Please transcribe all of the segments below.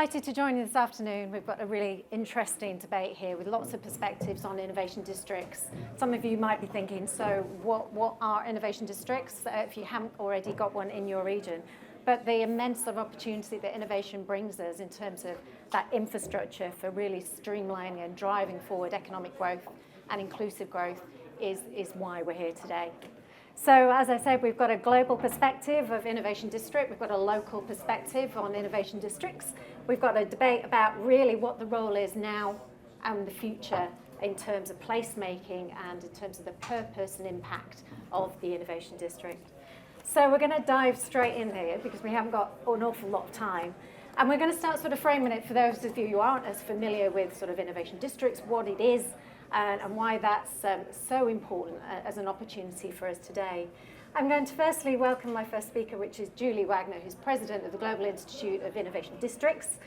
delighted to join you this afternoon. We've got a really interesting debate here with lots of perspectives on innovation districts. Some of you might be thinking, so what are innovation districts if you haven't already got one in your region? But the immense sort of opportunity that innovation brings us in terms of that infrastructure for really streamlining and driving forward economic growth and inclusive growth is why we're here today. So as I said, we've got a global perspective of innovation district. We've got a local perspective on innovation districts. We've got a debate about really what the role is now and the future in terms of placemaking and in terms of the purpose and impact of the innovation district. So we're going to dive straight in here because we haven't got an awful lot of time. And we're going to start sort of framing it for those of you who aren't as familiar with sort of innovation districts, what it is, and why that's so important as an opportunity for us today. I'm going to firstly welcome my first speaker, which is Julie Wagner, who's president of the Global Institute of Innovation Districts.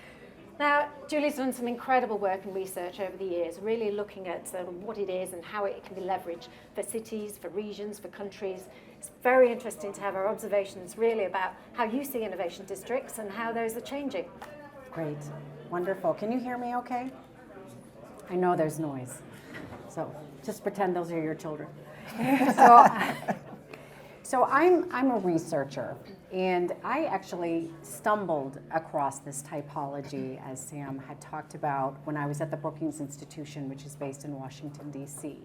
Now, Julie's done some incredible work and research over the years, really looking at what it is and how it can be leveraged for cities, for regions, for countries. It's very interesting to have our observations really about how you see innovation districts and how those are changing. Great, wonderful. Can you hear me okay? I know there's noise. So just pretend those are your children. So I'm a researcher, and I actually stumbled across this typology, as Sam had talked about, when I was at the Brookings Institution, which is based in Washington, D.C.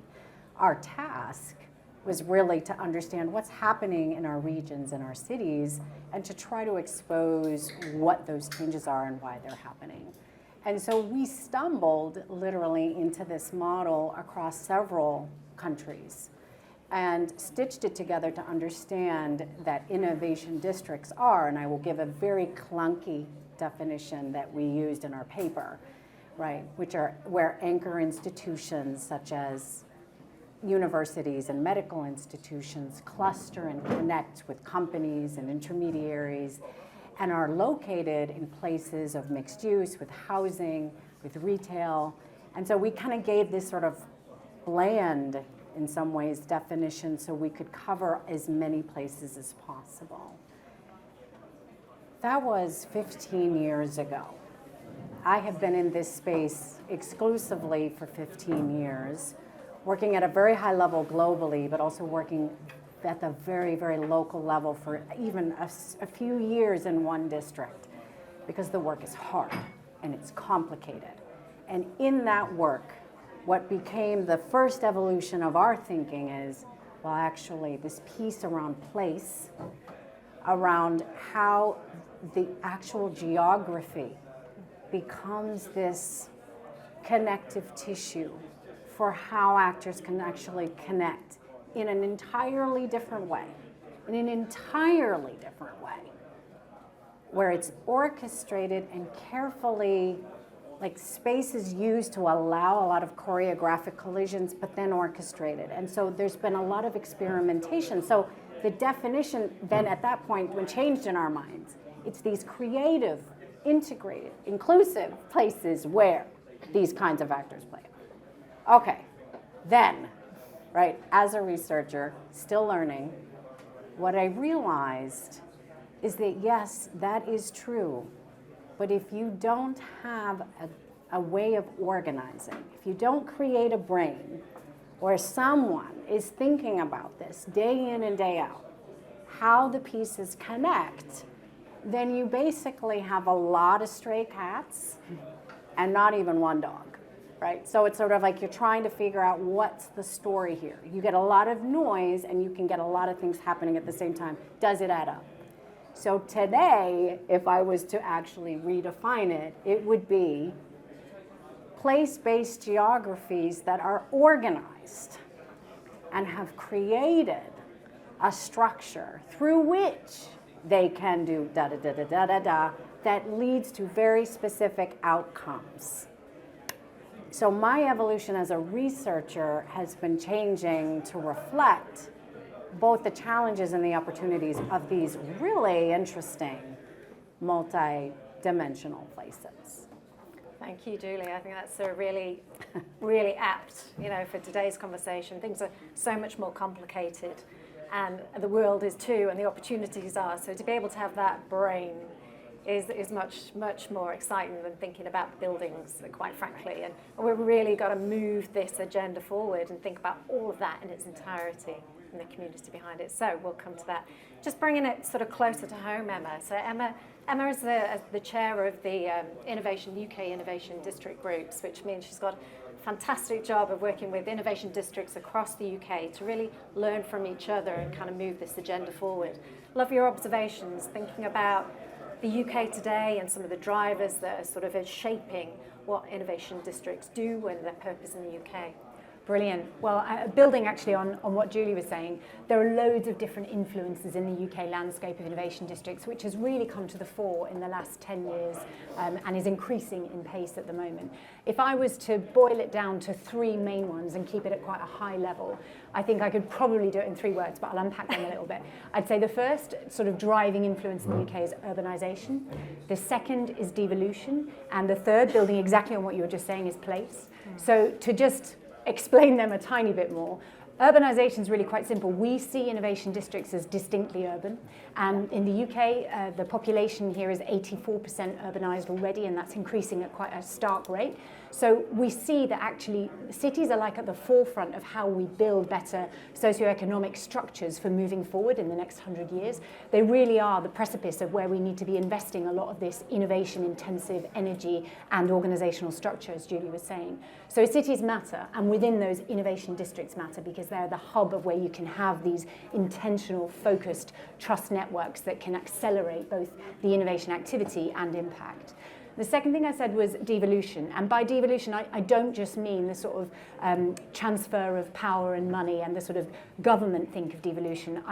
Our task was really to understand what's happening in our regions and our cities, and to try to expose what those changes are and why they're happening. And so we stumbled literally into this model across several countries and stitched it together to understand that innovation districts are, and I will give a very clunky definition that we used in our paper, right, which are where anchor institutions such as universities and medical institutions cluster and connect with companies and intermediaries, and are located in places of mixed use with housing, with retail. And so we kind of gave this sort of bland, in some ways, definition so we could cover as many places as possible. That was 15 years ago. I have been in this space exclusively for 15 years, working at a very high level globally, but also working at the very, very local level for even a few years in one district, because the work is hard and it's complicated. And in that work, what became the first evolution of our thinking is, well, actually, this piece around place, around how the actual geography becomes this connective tissue for how actors can actually connect in an entirely different way, where it's orchestrated and carefully, like space is used to allow a lot of choreographic collisions, but then orchestrated. And so there's been a lot of experimentation. So the definition then at that point, when changed in our minds, it's these creative, integrated, inclusive places where these kinds of actors play. Okay, then, right, as a researcher, still learning, what I realized is that yes, that is true, but if you don't have a way of organizing, if you don't create a brain where someone is thinking about this day in and day out, how the pieces connect, then you basically have a lot of stray cats and not even one dog. Right? So it's sort of like you're trying to figure out what's the story here. You get a lot of noise and you can get a lot of things happening at the same time. Does it add up? So today, if I was to actually redefine it, it would be place-based geographies that are organized and have created a structure through which they can do da-da-da-da-da-da-da that leads to very specific outcomes. So my evolution as a researcher has been changing to reflect both the challenges and the opportunities of these really interesting multi-dimensional places. Thank you, Julie. I think that's a really, really apt, for today's conversation. Things are so much more complicated, and the world is too, and the opportunities are. So to be able to have that brain is much more exciting than thinking about buildings, quite frankly. And we've really got to move this agenda forward and think about all of that in its entirety and the community behind it. So we'll come to that. Just bringing it sort of closer to home, Emma. So Emma is the chair of the UK Innovation District Groups, which means she's got a fantastic job of working with innovation districts across the UK to really learn from each other and kind of move this agenda forward. Love your observations, thinking about the UK today and some of the drivers that are sort of shaping what innovation districts do and their purpose in the UK. Brilliant. Well, building actually on what Julie was saying, there are loads of different influences in the UK landscape of innovation districts, which has really come to the fore in the last 10 years and is increasing in pace at the moment. If I was to boil it down to three main ones and keep it at quite a high level, I think I could probably do it in 3 words, but I'll unpack them a little bit. I'd say the first sort of driving influence in the UK is urbanisation. The second is devolution. And the third, building exactly on what you were just saying, is place. So to just explain them a tiny bit more. Urbanisation is really quite simple. We see innovation districts as distinctly urban. And in the UK, the population here is 84% urbanised already, and that's increasing at quite a stark rate. So we see that actually cities are like at the forefront of how we build better socioeconomic structures for moving forward in the next 100 years. They really are the precipice of where we need to be investing a lot of this innovation-intensive energy and organisational structure, as Julie was saying. So cities matter, and within those innovation districts matter because they're the hub of where you can have these intentional, focused trust networks that can accelerate both the innovation activity and impact. The second thing I said was devolution. And by devolution, I don't just mean the sort of transfer of power and money and the sort of government think of devolution.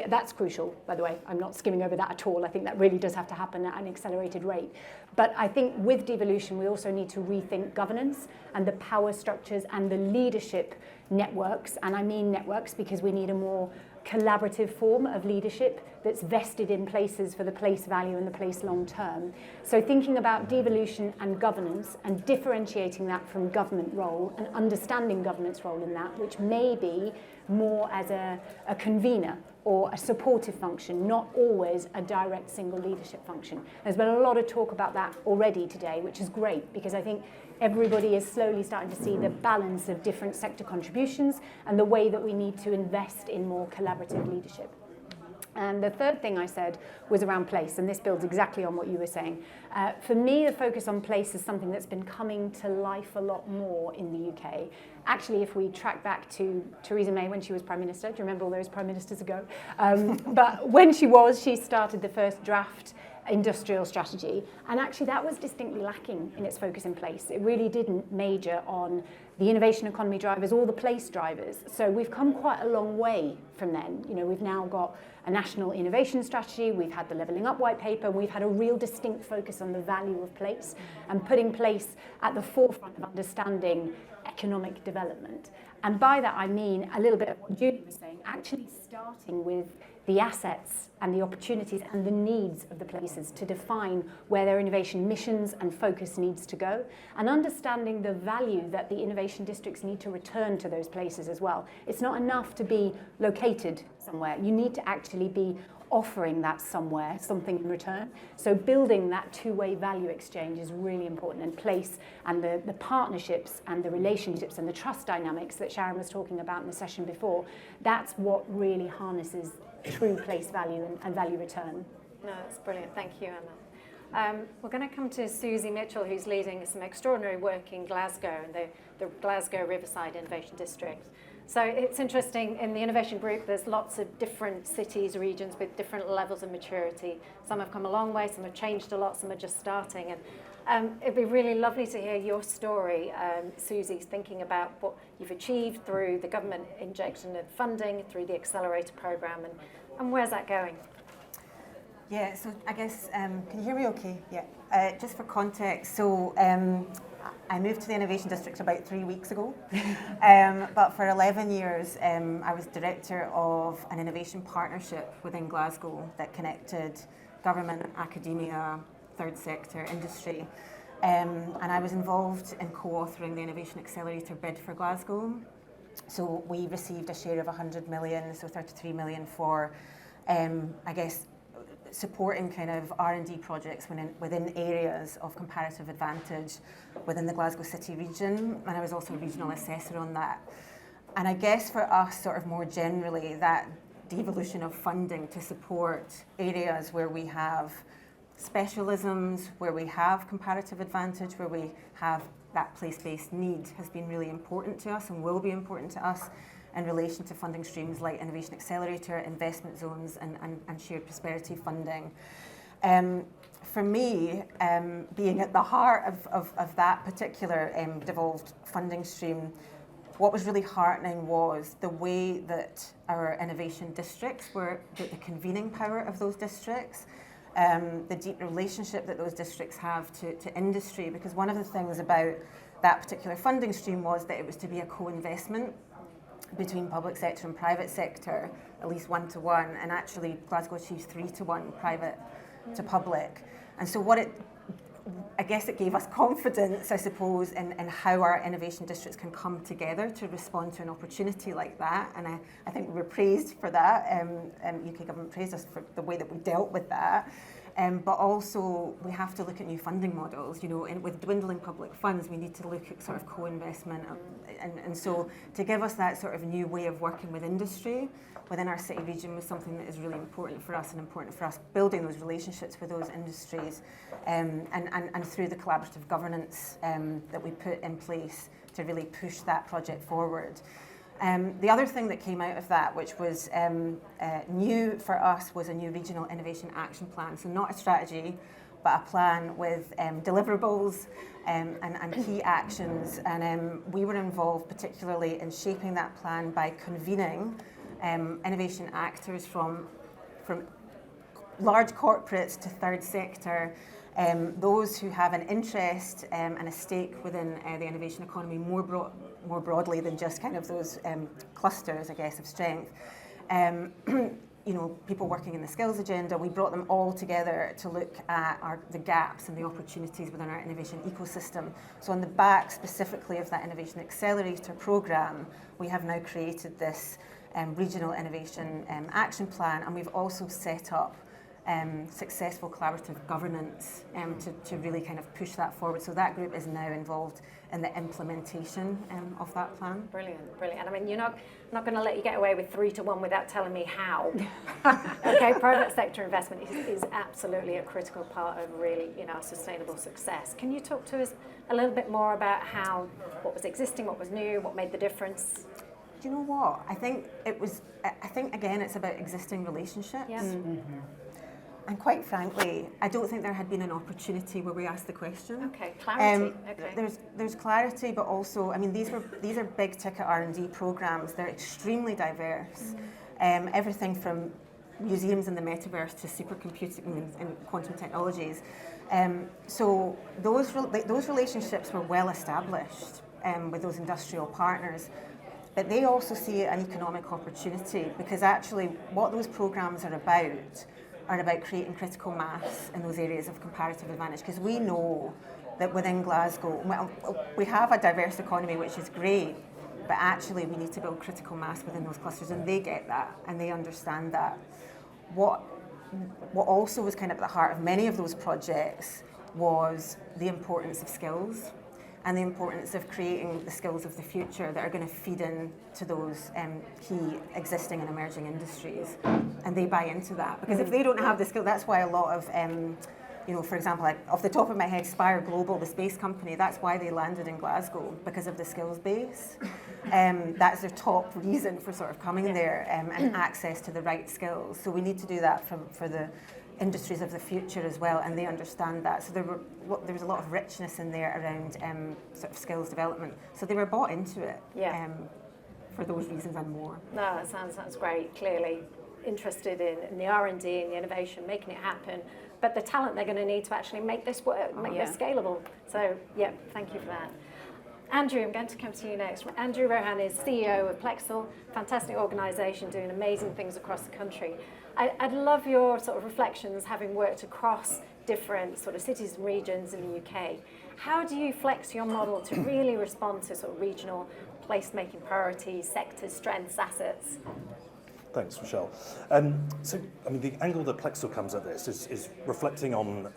That's crucial, by the way. I'm not skimming over that at all. I think that really does have to happen at an accelerated rate. But I think with devolution, we also need to rethink governance and the power structures and the leadership networks. And I mean networks because we need a more collaborative form of leadership that's vested in places for the place value and the place long term. So thinking about devolution and governance and differentiating that from government role and understanding government's role in that, which may be more as a convener or a supportive function, not always a direct single leadership function. There's been a lot of talk about that already today, which is great because I think everybody is slowly starting to see the balance of different sector contributions and the way that we need to invest in more collaborative leadership. And the third thing I said was around place, and this builds exactly on what you were saying. For me, the focus on place is something that's been coming to life a lot more in the UK. Actually, if we track back to Theresa May when she was Prime Minister, do you remember all those Prime Ministers ago? But when she started the first draft industrial strategy, and actually that was distinctly lacking in its focus in place. It really didn't major on the innovation economy drivers or the place drivers. So we've come quite a long way from then. You know, we've now got a national innovation strategy, we've had the Levelling Up white paper, we've had a real distinct focus on the value of place and putting place at the forefront of understanding economic development. And by that I mean a little bit of what Julie was saying, actually starting with the assets and the opportunities and the needs of the places to define where their innovation missions and focus needs to go, and understanding the value that the innovation districts need to return to those places as well. It's not enough to be located somewhere. You need to actually be offering that somewhere, something in return. So building that two-way value exchange is really important, and place and the partnerships and the relationships and the trust dynamics that Sharon was talking about in the session before, that's what really harnesses true place value and value return. No, that's brilliant. Thank you, Emma. We're going to come to Susie Mitchell, who's leading some extraordinary work in Glasgow, the Glasgow Riverside Innovation District. So it's interesting, in the innovation group, there's lots of different cities, regions with different levels of maturity. Some have come a long way, some have changed a lot, some are just starting. And it'd be really lovely to hear your story, Susie, thinking about what you've achieved through the government injection of funding, through the Accelerator programme, and where's that going? Yeah, so I guess, can you hear me okay? Yeah. Just for context, so I moved to the Innovation District about 3 weeks ago, but for 11 years I was director of an innovation partnership within Glasgow that connected government, academia, third sector, industry, and I was involved in co-authoring the Innovation Accelerator bid for Glasgow. So we received a share of 100 million, so 33 million for, I guess, supporting kind of R&D projects within areas of comparative advantage within the Glasgow City region, and I was also a regional assessor on that. And I guess for us, sort of more generally, that devolution of funding to support areas where we have specialisms, where we have comparative advantage, where we have that place-based need has been really important to us and will be important to us in relation to funding streams like Innovation Accelerator, investment zones and shared prosperity funding. For me, being at the heart of that particular devolved funding stream, what was really heartening was the way that our innovation districts were, the convening power of those districts, the deep relationship that those districts have to industry, because one of the things about that particular funding stream was that it was to be a co-investment between public sector and private sector, at least 1-to-1, and actually Glasgow achieved 3-to-1 private to public. And so I guess it gave us confidence, I suppose, in how our innovation districts can come together to respond to an opportunity like that. And I think we were praised for that. UK government praised us for the way that we dealt with that. But also we have to look at new funding models. You know, and with dwindling public funds, we need to look at sort of co-investment. And so to give us that sort of new way of working with industry within our city region was something that is really important for us, and important for us building those relationships with those industries, and through the collaborative governance that we put in place to really push that project forward. The other thing that came out of that, which was new for us, was a new regional innovation action plan. So not a strategy, but a plan with deliverables and key actions. And we were involved particularly in shaping that plan by convening innovation actors from large corporates to third sector, those who have an interest and a stake within the innovation economy more broadly than just kind of those clusters, I guess, of strength. You know, people working in the skills agenda, we brought them all together to look at the gaps and the opportunities within our innovation ecosystem. So on the back specifically of that Innovation Accelerator programme, we have now created this regional innovation action plan, and we've also set up successful collaborative governance to really kind of push that forward. So that group is now involved in the implementation of that plan. Brilliant, brilliant. And I mean, you're not going to let you get away with 3-to-1 without telling me how. Okay, private sector investment is absolutely a critical part of really, you know, sustainable success. Can you talk to us a little bit more about what was existing, what was new, what made the difference? Do you know what? I think again, it's about existing relationships. Yeah. Mm-hmm. And quite frankly, I don't think there had been an opportunity where we asked the question. Okay, clarity. Okay. There's clarity, but also, I mean, these are big ticket R&D programs. They're extremely diverse. Everything from museums in the metaverse to supercomputing and quantum technologies. So those relationships were well established with those industrial partners. But they also see an economic opportunity, because actually what those programs are about creating critical mass in those areas of comparative advantage. Because we know that within Glasgow, well, we have a diverse economy, which is great, but actually we need to build critical mass within those clusters, and they get that, and they understand that. What also was kind of at the heart of many of those projects was the importance of skills, and the importance of creating the skills of the future that are going to feed into those key existing and emerging industries. And they buy into that. Because if they don't have the skill, that's why a lot of, you know, for example, like, off the top of my head, Spire Global, the space company, that's why they landed in Glasgow, because of the skills base. That's their top reason for sort of coming there, and access to the right skills. So we need to do that for the industries of the future as well, and they understand that. So there was a lot of richness in there around sort of skills development. So they were bought into it for those reasons and more. No, that sounds great. Clearly interested in the R&D and the innovation, making it happen, but the talent they're going to need to actually make this work, make this scalable. So yeah, thank you for that. Andrew, I'm going to come to you next. Andrew Roughan is CEO of Plexal, fantastic organisation doing amazing things across the country. I'd love your sort of reflections, having worked across different sort of cities and regions in the UK. How do you flex your model to really respond to sort of regional placemaking priorities, sectors, strengths, assets? Thanks, Richelle. So, I mean, the angle that Plexal comes at this is reflecting on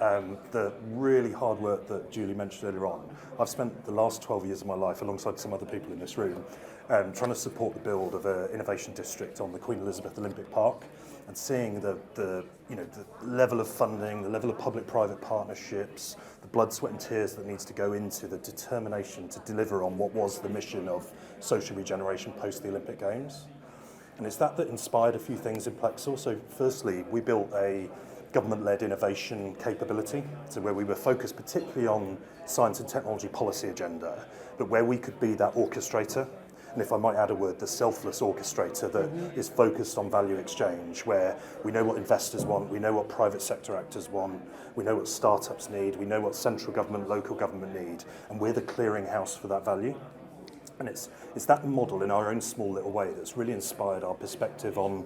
the really hard work that Julie mentioned earlier on. I've spent the last 12 years of my life, alongside some other people in this room, trying to support the build of an innovation district on the Queen Elizabeth Olympic Park, and seeing the level of funding, the level of public-private partnerships, the blood, sweat and tears that needs to go into the determination to deliver on what was the mission of social regeneration post the Olympic Games. And it's that inspired a few things in Plexal. So firstly, we built a government-led innovation capability, so where we were focused particularly on science and technology policy agenda, but where we could be that orchestrator. And if I might add a word, the selfless orchestrator that is focused on value exchange, where we know what investors want, we know what private sector actors want, we know what startups need, we know what central government, local government need, and we're the clearinghouse for that value. And it's that model in our own small little way that's really inspired our perspective on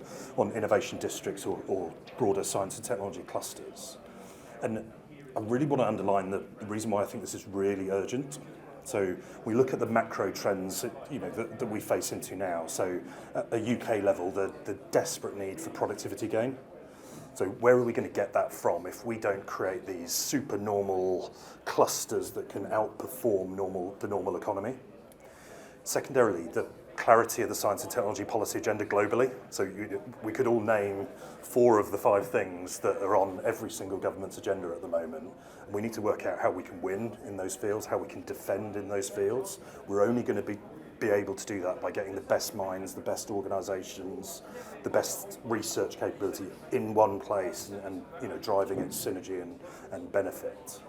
innovation districts or broader science and technology clusters. And I really want to underline the reason why I think this is really urgent. So we look at the macro trends that we face into now. So at a UK level, the desperate need for productivity gain. So where are we going to get that from if we don't create these supernormal clusters that can outperform the normal economy? Secondarily, the clarity of the science and technology policy agenda globally. So we could all name 4 of the 5 things that are on every single government's agenda at the moment. And we need to work out how we can win in those fields, how we can defend in those fields. We're only going to be able to do that by getting the best minds, the best organisations, the best research capability in one place and driving its synergy and benefit.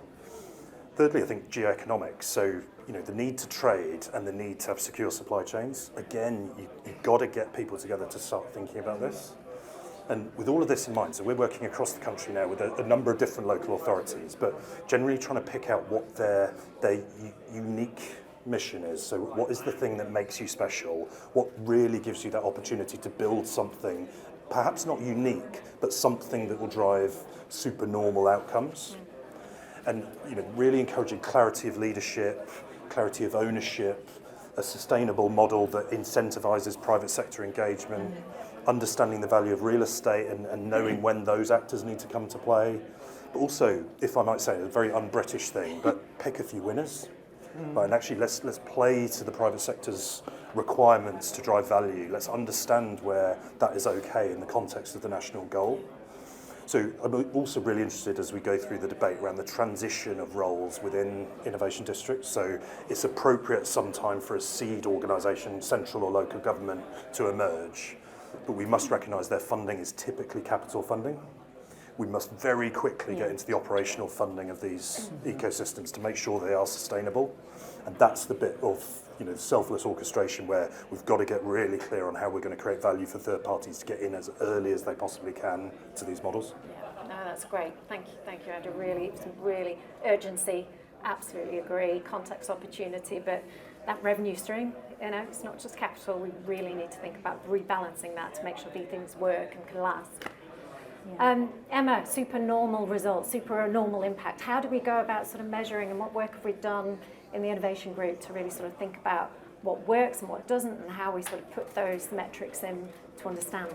Thirdly, I think geoeconomics. So, the need to trade and the need to have secure supply chains. Again, you've got to get people together to start thinking about this. And with all of this in mind, so we're working across the country now with a number of different local authorities, but generally trying to pick out what their unique mission is. So what is the thing that makes you special? What really gives you that opportunity to build something, perhaps not unique, but something that will drive supernormal outcomes? And really encouraging clarity of leadership, clarity of ownership, a sustainable model that incentivizes private sector engagement, understanding the value of real estate and knowing when those actors need to come to play. But also, if I might say, a very un-British thing, but pick a few winners. Right, and actually let's play to the private sector's requirements to drive value. Let's understand where that is okay in the context of the national goal. So I'm also really interested as we go through the debate around the transition of roles within innovation districts. So it's appropriate sometime for a seed organisation, central or local government, to emerge. But we must recognise their funding is typically capital funding. We must very quickly get into the operational funding of these ecosystems to make sure they are sustainable. And that's the bit of selfless orchestration where we've got to get really clear on how we're going to create value for third parties to get in as early as they possibly can to these models. Yeah, no, that's great. Thank you, Andrew. Really urgency. Absolutely agree. Context, opportunity, but that revenue stream, it's not just capital. We really need to think about rebalancing that to make sure these things work and can last. Yeah. Emma, supernormal results, supernormal impact. How do we go about sort of measuring, and what work have we done in the innovation group to really sort of think about what works and what doesn't, and how we sort of put those metrics in to understand?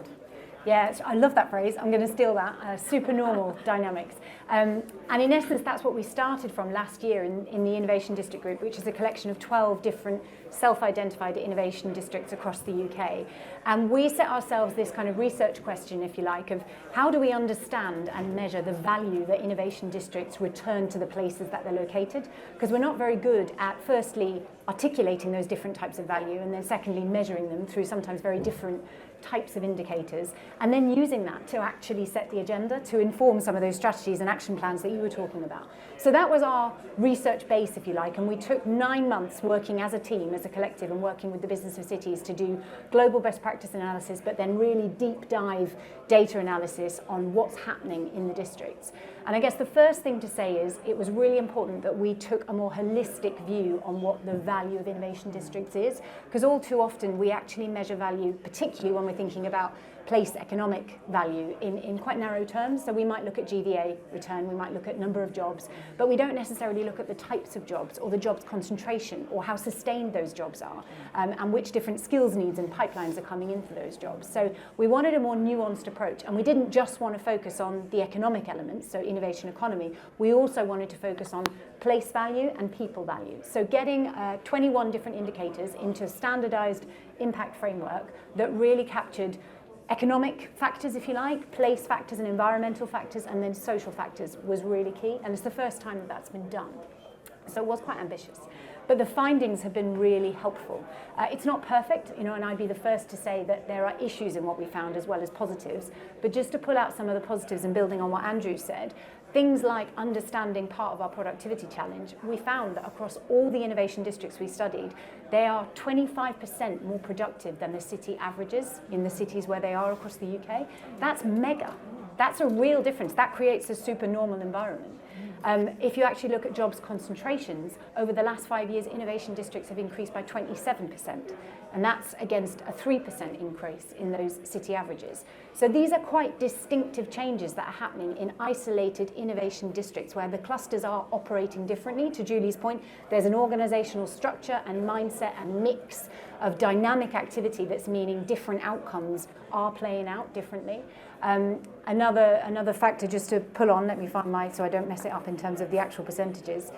Yeah, I love that phrase. I'm going to steal that, supernormal dynamics. And in essence, that's what we started from last year in the Innovation District Group, which is a collection of 12 different self-identified innovation districts across the UK. And we set ourselves this kind of research question, if you like, of how do we understand and measure the value that innovation districts return to the places that they're located? Because we're not very good at, firstly, articulating those different types of value, and then secondly, measuring them through sometimes very different types of indicators, and then using that to actually set the agenda to inform some of those strategies and action plans that you were talking about. So that was our research base, if you like, and we took 9 months working as a team, as a collective, and working with the Business of Cities to do global best practice analysis, but then really deep dive data analysis on what's happening in the districts. And I guess the first thing to say is it was really important that we took a more holistic view on what the value of innovation districts is, because all too often we actually measure value, particularly when we're thinking about place economic value in quite narrow terms. So we might look at GVA return, we might look at number of jobs, but we don't necessarily look at the types of jobs or the jobs concentration or how sustained those jobs are, and which different skills needs and pipelines are coming into those jobs. So we wanted a more nuanced approach, and we didn't just want to focus on the economic elements, so innovation economy, we also wanted to focus on place value and people value. So getting 21 different indicators into a standardized impact framework that really captured economic factors, if you like, place factors and environmental factors, and then social factors was really key. And it's the first time that that's been done. So it was quite ambitious. But the findings have been really helpful. It's not perfect, and I'd be the first to say that there are issues in what we found as well as positives. But just to pull out some of the positives and building on what Andrew said, things like understanding part of our productivity challenge, we found that across all the innovation districts we studied, they are 25% more productive than the city averages in the cities where they are across the UK. That's mega. That's a real difference. That creates a supernormal environment. If you actually look at jobs concentrations, over the last 5 years, innovation districts have increased by 27%. And that's against a 3% increase in those city averages. So these are quite distinctive changes that are happening in isolated innovation districts where the clusters are operating differently. To Julie's point, there's an organizational structure and mindset and mix of dynamic activity that's meaning different outcomes are playing out differently. Another factor just to pull on, let me find so I don't mess it up in terms of the actual percentages.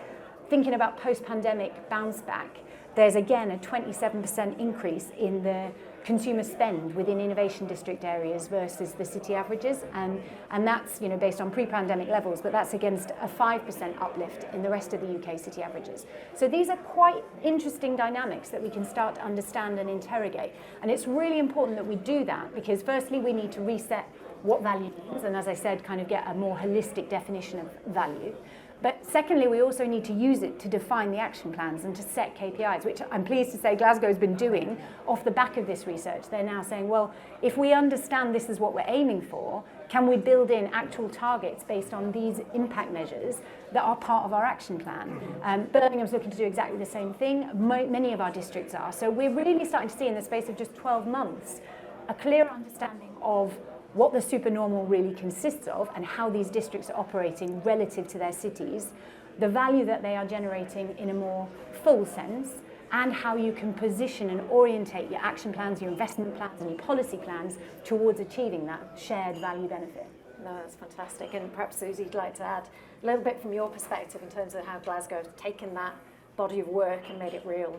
Thinking about post-pandemic bounce back, there's again a 27% increase in the consumer spend within innovation district areas versus the city averages, and that's based on pre-pandemic levels, but that's against a 5% uplift in the rest of the UK city averages. So these are quite interesting dynamics that we can start to understand and interrogate, and it's really important that we do that because firstly we need to reset what value is, and as I said, kind of get a more holistic definition of value. But secondly, we also need to use it to define the action plans and to set KPIs, which I'm pleased to say Glasgow has been doing off the back of this research. They're now saying, well, if we understand this is what we're aiming for, can we build in actual targets based on these impact measures that are part of our action plan? Birmingham's looking to do exactly the same thing. Many of our districts are. So we're really starting to see in the space of just 12 months a clear understanding of what the supernormal really consists of and how these districts are operating relative to their cities, the value that they are generating in a more full sense, and how you can position and orientate your action plans, your investment plans, and your policy plans towards achieving that shared value benefit. No, that's fantastic. And perhaps, Susie, you'd like to add a little bit from your perspective in terms of how Glasgow has taken that body of work and made it real.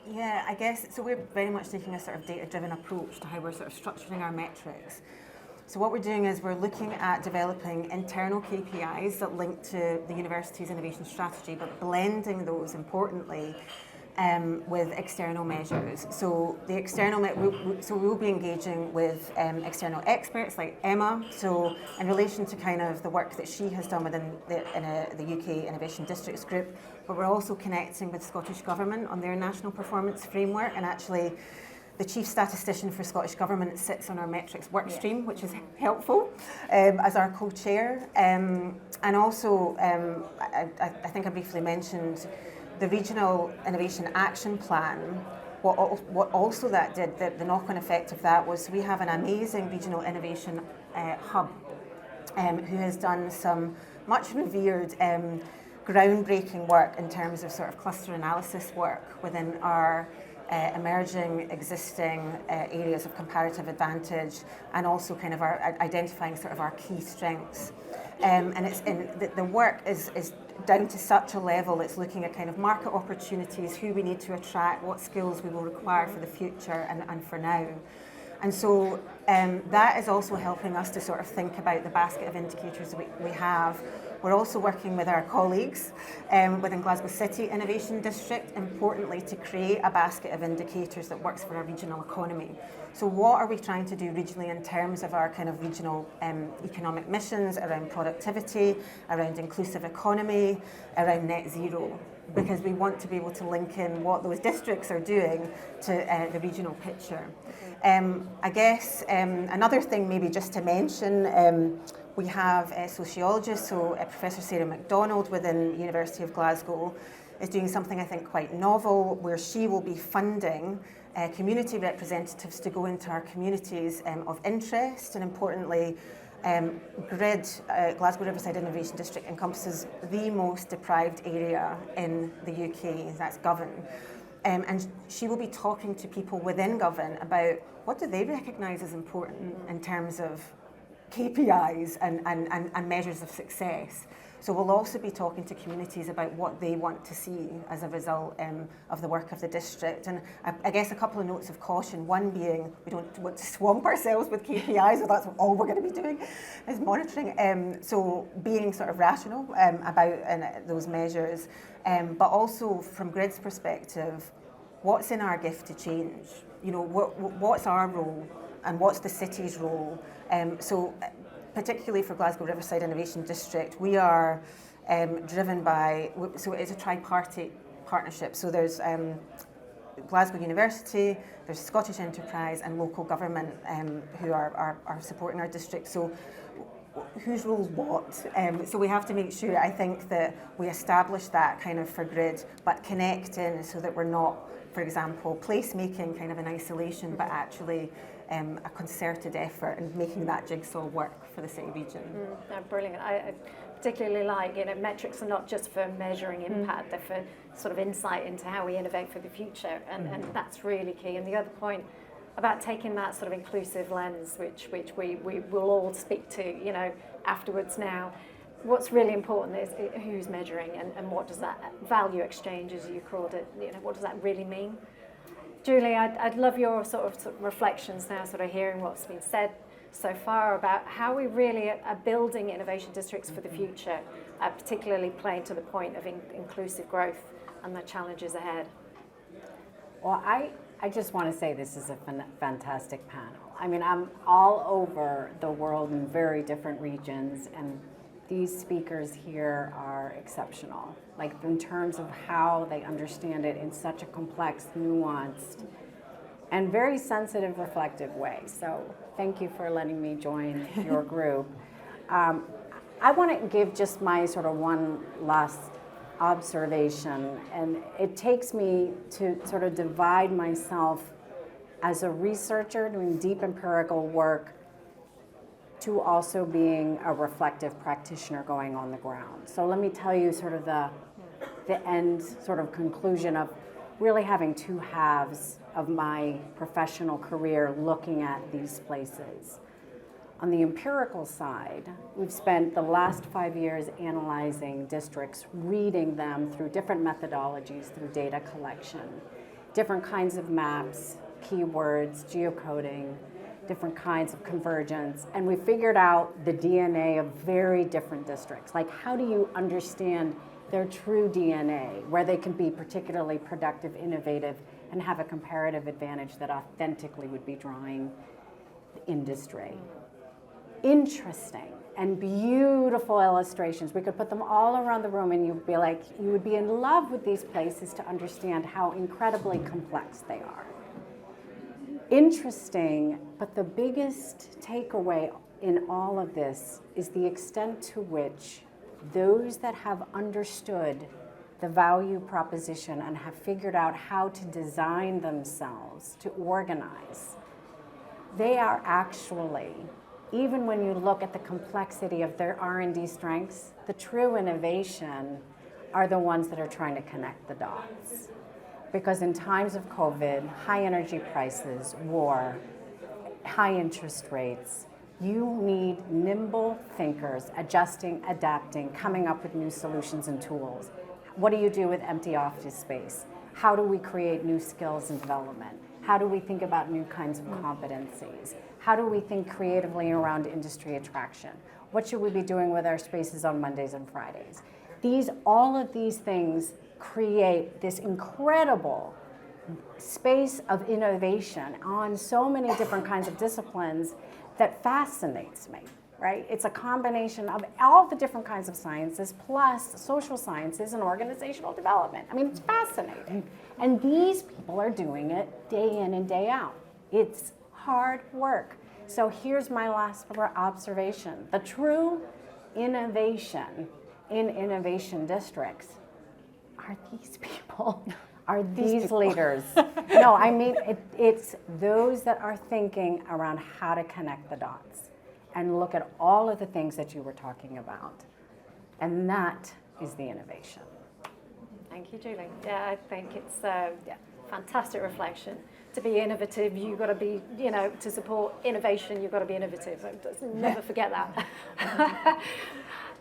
Yeah, I guess, so we're very much taking a sort of data-driven approach to how we're sort of structuring our metrics. So what we're doing is we're looking at developing internal KPIs that link to the university's innovation strategy, but blending those, importantly, with external measures. So the external, we'll be engaging with external experts like Emma. So in relation to kind of the work that she has done within the UK Innovation Districts Group, but we're also connecting with Scottish Government on their national performance framework, and actually the Chief Statistician for Scottish Government sits on our metrics work stream, which is helpful, as our co-chair. And also, I think I briefly mentioned the Regional Innovation Action Plan. What also that did, the knock-on effect of that was we have an amazing regional innovation hub who has done some much revered groundbreaking work in terms of sort of cluster analysis work within our emerging existing areas of comparative advantage, and also kind of our identifying sort of our key strengths. And it's the work is down to such a level, it's looking at kind of market opportunities, who we need to attract, what skills we will require for the future and for now. And so that is also helping us to sort of think about the basket of indicators that we have. We're also working with our colleagues within Glasgow City Innovation District, importantly, to create a basket of indicators that works for our regional economy. So what are we trying to do regionally in terms of our kind of regional economic missions around productivity, around inclusive economy, around net zero? Because we want to be able to link in what those districts are doing to the regional picture. I guess another thing maybe just to mention, we have a sociologist, so Professor Sarah MacDonald within University of Glasgow is doing something I think quite novel, where she will be funding community representatives to go into our communities of interest, and importantly, GRID, Glasgow Riverside Innovation District, encompasses the most deprived area in the UK, that's Govan. And she will be talking to people within Govan about what do they recognise as important in terms of KPIs and measures of success. So we'll also be talking to communities about what they want to see as a result of the work of the district. And I guess a couple of notes of caution, one being we don't want to swamp ourselves with KPIs, so that's all we're going to be doing is monitoring. So being sort of rational about those measures, but also from GRID's perspective, what's in our gift to change? You know, what's our role and what's the city's role? So particularly for Glasgow Riverside Innovation District, we are driven by, so it's a tripartite partnership. So there's Glasgow University, there's Scottish Enterprise and local government who are supporting our district. So whose role's what? So we have to make sure, I think, that we establish that kind of for GRID, but connect in so that we're not, for example, placemaking kind of in isolation, but actually a concerted effort in making that jigsaw work for the city region. No, brilliant. I particularly like, metrics are not just for measuring impact, they're for sort of insight into how we innovate for the future, and that's really key. And the other point about taking that sort of inclusive lens, which we will all speak to, afterwards now, what's really important is who's measuring and what does that value exchange, as you called it, what does that really mean? Julie, I'd love your sort of reflections now, sort of hearing what's been said so far about how we really are building innovation districts for the future, particularly playing to the point of inclusive growth and the challenges ahead. Well, I just want to say this is a fantastic panel. I mean, I'm all over the world in very different regions, and these speakers here are exceptional, like in terms of how they understand it in such a complex, nuanced, and very sensitive, reflective way. So thank you for letting me join your group. I want to give just my sort of one last observation, and it takes me to sort of divide myself as a researcher doing deep empirical work to also being a reflective practitioner going on the ground. So let me tell you sort of the end sort of conclusion of really having two halves of my professional career looking at these places. On the empirical side, we've spent the last 5 years analyzing districts, reading them through different methodologies, through data collection, different kinds of maps, keywords, geocoding, different kinds of convergence, and we figured out the DNA of very different districts. Like, how do you understand their true DNA, where they can be particularly productive, innovative, and have a comparative advantage that authentically would be drawing industry? Interesting and beautiful illustrations. We could put them all around the room and you'd be like, you would be in love with these places to understand how incredibly complex they are. Interesting, but the biggest takeaway in all of this is the extent to which those that have understood the value proposition and have figured out how to design themselves to organize, they are actually, even when you look at the complexity of their R&D strengths, the true innovation are the ones that are trying to connect the dots. Because in times of COVID, high energy prices, war, high interest rates, you need nimble thinkers, adjusting, adapting, coming up with new solutions and tools. What do you do with empty office space? How do we create new skills and development? How do we think about new kinds of competencies? How do we think creatively around industry attraction? What should we be doing with our spaces on Mondays and Fridays? All of these things create this incredible space of innovation on so many different kinds of disciplines that fascinates me, right? It's a combination of all the different kinds of sciences plus social sciences and organizational development. I mean, it's fascinating. And these people are doing it day in and day out. It's hard work. So here's my last observation. The true innovation in innovation districts are these people are these leaders. No, I mean, it's those that are thinking around how to connect the dots and look at all of the things that you were talking about. And that is the innovation. Thank you, Julie. Yeah, I think it's fantastic reflection. To be innovative, you've got to be, to support innovation, you've got to be innovative. Never forget that.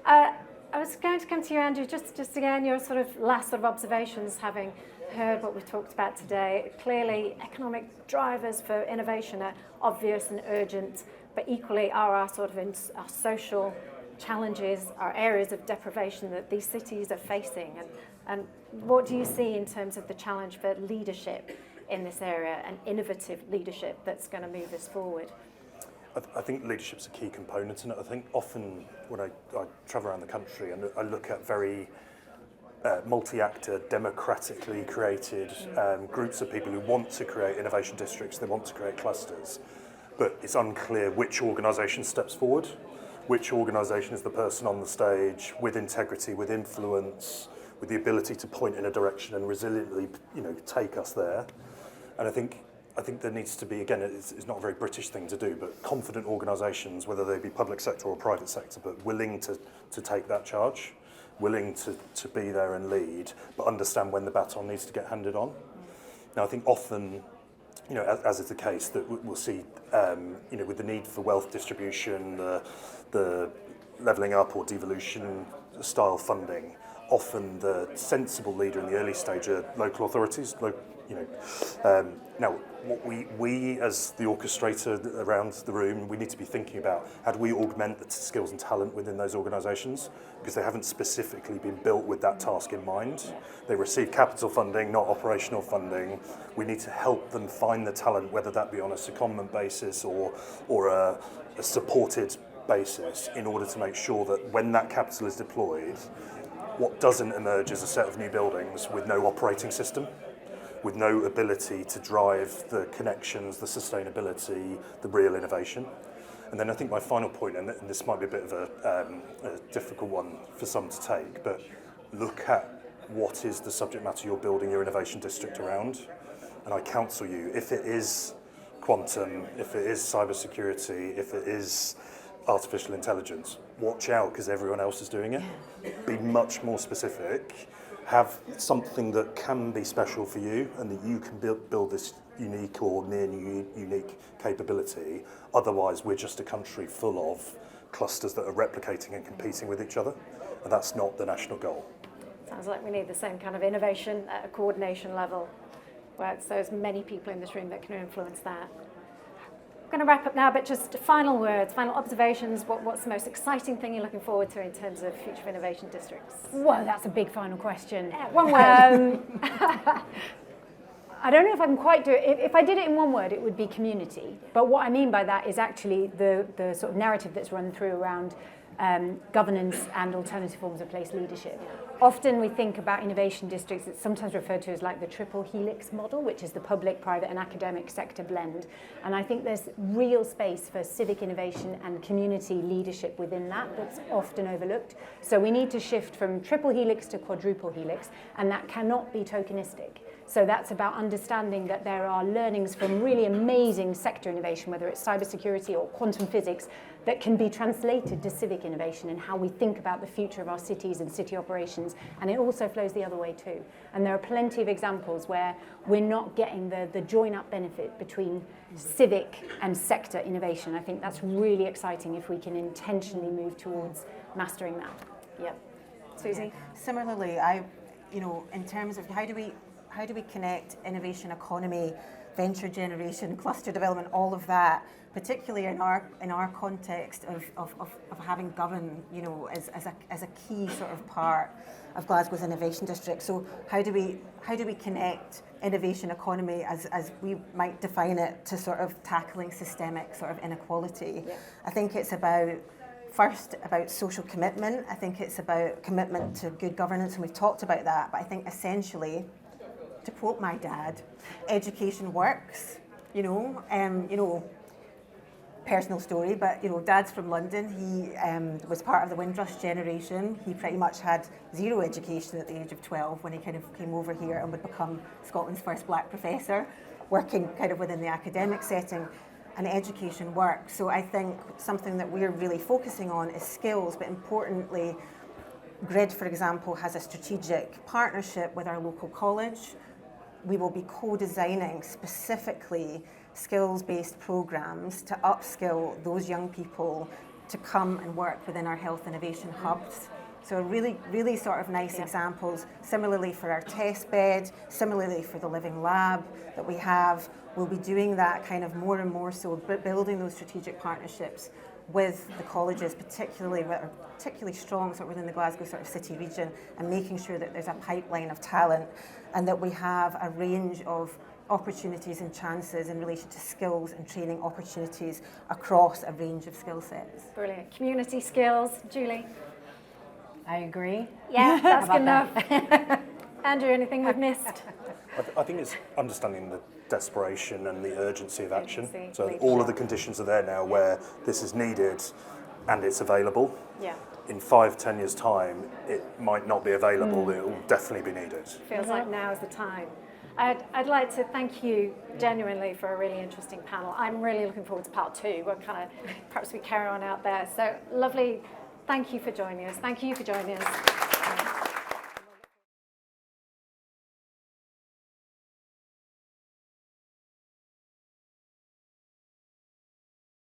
I was going to come to you, Andrew, just again, your sort of last sort of observations, having heard what we've talked about today. Clearly, economic drivers for innovation are obvious and urgent, but equally are our sort of our social challenges, our areas of deprivation that these cities are facing. And what do you see in terms of the challenge for leadership in this area and innovative leadership that's going to move us forward? I think leadership's a key component in it. I think often when I travel around the country and I look at very multi-actor, democratically created groups of people who want to create innovation districts, they want to create clusters, but it's unclear which organisation steps forward, which organisation is the person on the stage with integrity, with influence, with the ability to point in a direction and resiliently, take us there. And I think there needs to be, again, it's not a very British thing to do, but confident organisations, whether they be public sector or private sector, but willing to take that charge, willing to be there and lead, but understand when the baton needs to get handed on. Now, I think often, as is the case, that we'll see, with the need for wealth distribution, the levelling up or devolution style funding, often the sensible leader in the early stage are local authorities. Now, what we as the orchestrator around the room, we need to be thinking about how do we augment the skills and talent within those organisations, because they haven't specifically been built with that task in mind. They receive capital funding, not operational funding. We need to help them find the talent, whether that be on a secondment basis or a supported basis, in order to make sure that when that capital is deployed, what doesn't emerge is a set of new buildings with no operating system, with no ability to drive the connections, the sustainability, the real innovation. And then I think my final point, and this might be a bit of a difficult one for some to take, but look at what is the subject matter you're building your innovation district around. And I counsel you, if it is quantum, if it is cybersecurity, if it is artificial intelligence, watch out, because everyone else is doing it. Be much more specific. Have something that can be special for you and that you can build this unique or near unique capability. Otherwise, we're just a country full of clusters that are replicating and competing with each other, and that's not the national goal. Sounds like we need the same kind of innovation at a coordination level, where it's those many people in this room that can influence that. I'm going to wrap up now, but just final words, final observations. What's the most exciting thing you're looking forward to in terms of future of innovation districts? Well, that's a big final question. One word. I don't know if I can quite do it. If I did it in one word, it would be community. But what I mean by that is actually the sort of narrative that's run through around governance and alternative forms of place leadership. Often we think about innovation districts, it's sometimes referred to as like the triple helix model, which is the public, private and academic sector blend. And I think there's real space for civic innovation and community leadership within that that's often overlooked. So we need to shift from triple helix to quadruple helix, and that cannot be tokenistic. So that's about understanding that there are learnings from really amazing sector innovation, whether it's cybersecurity or quantum physics, that can be translated to civic innovation and how we think about the future of our cities and city operations. And it also flows the other way too. And there are plenty of examples where we're not getting the join-up benefit between civic and sector innovation. I think that's really exciting if we can intentionally move towards mastering that. Yep. Susie? Similarly, in terms of how do we connect innovation economy, venture generation, cluster development, all of that, particularly in our context of having govern, as a key sort of part of Glasgow's innovation district. So how do we connect innovation economy as we might define it to sort of tackling systemic sort of inequality? Yeah. I think it's about social commitment. I think it's about commitment to good governance, and we've talked about that. But I think essentially, to quote my dad, education works. personal story, but Dad's from London. He was part of the Windrush generation. He pretty much had zero education at the age of 12 when he kind of came over here and would become Scotland's first black professor, working kind of within the academic setting. And education works. So I think something that we're really focusing on is skills, but importantly, Grid, for example, has a strategic partnership with our local college. We will be co-designing specifically skills-based programs to upskill those young people to come and work within our health innovation hubs. So really sort of nice examples. Similarly for our test bed, similarly for the living lab that we have, we'll be doing that kind of more and more so, building those strategic partnerships with the colleges, particularly strong sort of within the Glasgow sort of city region, and making sure that there's a pipeline of talent and that we have a range of opportunities and chances in relation to skills and training opportunities across a range of skill sets. Brilliant. Community skills, Julie? I agree. Yeah, that's good enough. Andrew, anything we've missed? I think it's understanding the desperation and the urgency of action. Urgency, So leadership. all of the conditions are there now where this is needed and it's available. Yeah. In 5-10 years' time, it might not be available, it will definitely be needed. Feels like now is the time. I'd like to thank you genuinely for a really interesting panel. I'm really looking forward to part 2. We'll perhaps we carry on out there. So lovely. Thank you for joining us. Thank you for joining us.